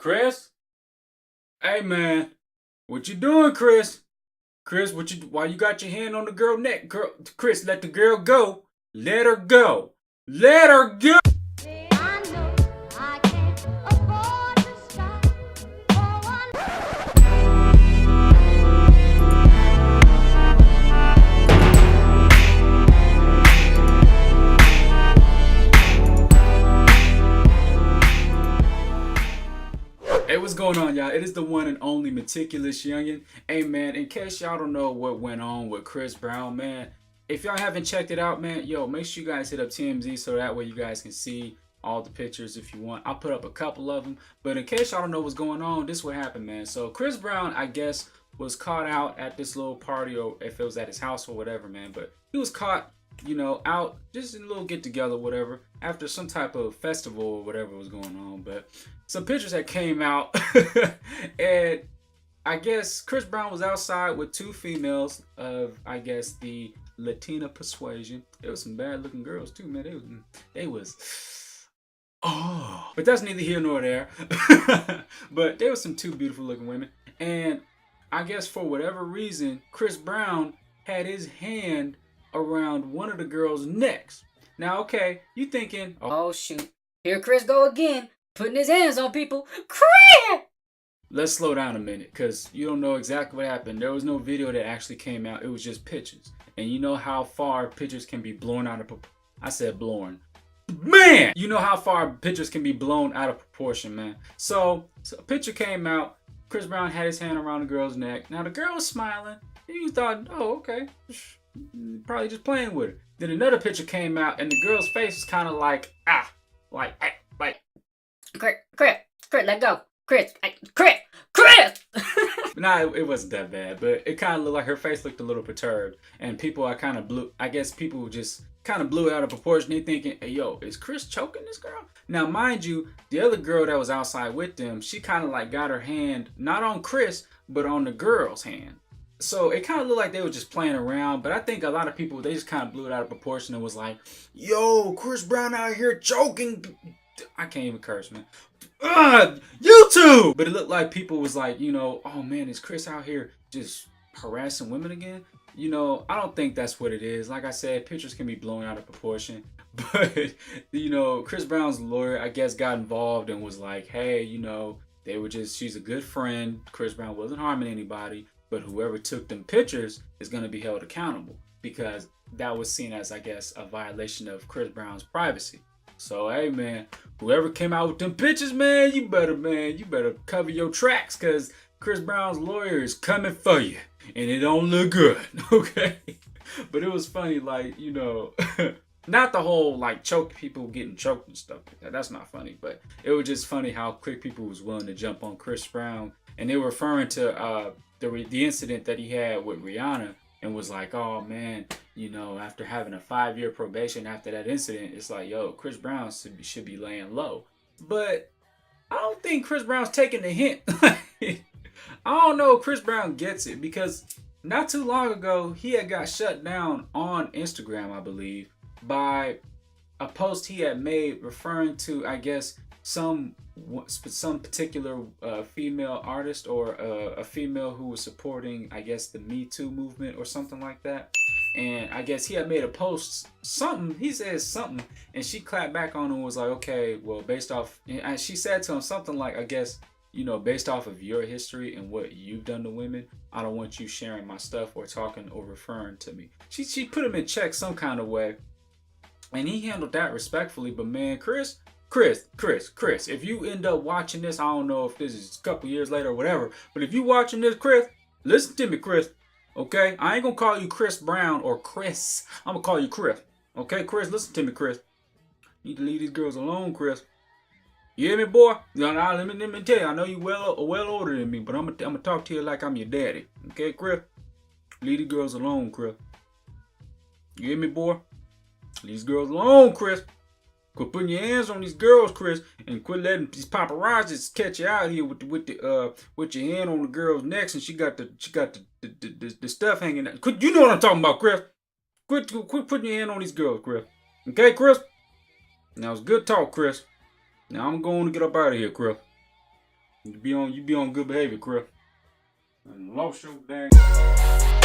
Chris? Hey man, what you doing, Chris? Chris, why you got your hand on the girl neck? Girl, Chris, let the girl go. Let her go. Let her go. I know I can't afford to stop for one. Hey, what's going on, y'all? It is the one and only Meticulous Youngin. Hey, man, in case y'all don't know what went on with Chris Brown, man, if y'all haven't checked it out, man, yo, make sure you guys hit up TMZ so that way you guys can see all the pictures if you want. I'll put up a couple of them. But in case y'all don't know what's going on, this is what happened, man. So Chris Brown, I guess, was caught out at this little party, or if it was at his house or whatever, man. But he was caught, you know, out just in a little get together, whatever, after some type of festival or whatever was going on. But some pictures that came out, and I guess Chris Brown was outside with two females of, I guess, the Latina persuasion. There was some bad looking girls too, man. They was oh, but that's neither here nor there. But there was some two beautiful looking women, and I guess for whatever reason, Chris Brown had his hand around one of the girls' necks. Now, okay, you thinking, Oh shoot. Here Chris go again, putting his hands on people. Chris! let's slow down a minute, because you don't know exactly what happened. There was no video that actually came out. It was just pictures. And you know how far pictures can be blown out of proportion. I said blown. Man! You know how far pictures can be blown out of proportion, man. So a picture came out. Chris Brown had his hand around the girl's neck. Now, the girl was smiling. And you thought, oh, okay. Probably just playing with her. Then another picture came out, and the girl's face was kind of like, like. Chris, let go. Chris. Nah, it wasn't that bad, but it kind of looked like her face looked a little perturbed, and people are kind of blew. I guess people just kind of blew it out of proportion. They thinking, hey, yo, is Chris choking this girl? Now, mind you, the other girl that was outside with them, she kind of like got her hand not on Chris, but on the girl's hand. So it kind of looked like they were just playing around, but I think a lot of people, they just kind of blew it out of proportion and was like, yo, Chris Brown out here choking. I can't even curse, man. YouTube! But it looked like people was like, you know, oh man, is Chris out here just harassing women again? You know, I don't think that's what it is. Like I said, pictures can be blown out of proportion. But, you know, Chris Brown's lawyer, I guess, got involved and was like, hey, you know, they were just, she's a good friend. Chris Brown wasn't harming anybody. But whoever took them pictures is going to be held accountable, because that was seen as, I guess, a violation of Chris Brown's privacy. So, hey, man, whoever came out with them pictures, man, you better cover your tracks, because Chris Brown's lawyer is coming for you, and it don't look good, okay? But it was funny, like, you know, not the whole, like, choke people getting choked and stuff like that. That's not funny, but it was just funny how quick people was willing to jump on Chris Brown, and they were referring to the incident that he had with Rihanna, and was like, oh man, you know, after having a 5-year probation after that incident, it's like, yo, Chris Brown should be laying low. But I don't think Chris Brown's taking the hint. I don't know if Chris Brown gets it, because not too long ago, he had got shut down on Instagram, I believe, by a post he had made referring to, I guess, some particular female artist, or a female who was supporting, I guess, the Me Too movement or something like that. And I guess he had made a post, something, he said something, and she clapped back on him and was like, okay, well, based off, and she said to him something like, I guess, you know, based off of your history and what you've done to women, I don't want you sharing my stuff or talking or referring to me. She put him in check some kind of way, and he handled that respectfully. But man, Chris, if you end up watching this, I don't know if this is a couple years later or whatever, but if you watching this, Chris, listen to me, Chris, okay? I ain't gonna call you Chris Brown or Chris. I'm gonna call you Chris, okay? Chris, listen to me, Chris. You need to leave these girls alone, Chris. You hear me, boy? Now, let me tell you, I know you well older than me, but I'm gonna talk to you like I'm your daddy, okay, Chris? Leave these girls alone, Chris. You hear me, boy? Leave these girls alone, Chris. Quit putting your hands on these girls, Chris, and quit letting these paparazzis catch you out here with your hand on the girl's necks, and she got the stuff hanging out. Quit, you know what I'm talking about, Chris. Quit putting your hand on these girls, Chris. Okay, Chris? Now it's good talk, Chris. Now I'm going to get up out of here, Chris. You be on good behavior, Chris. And lost your dang.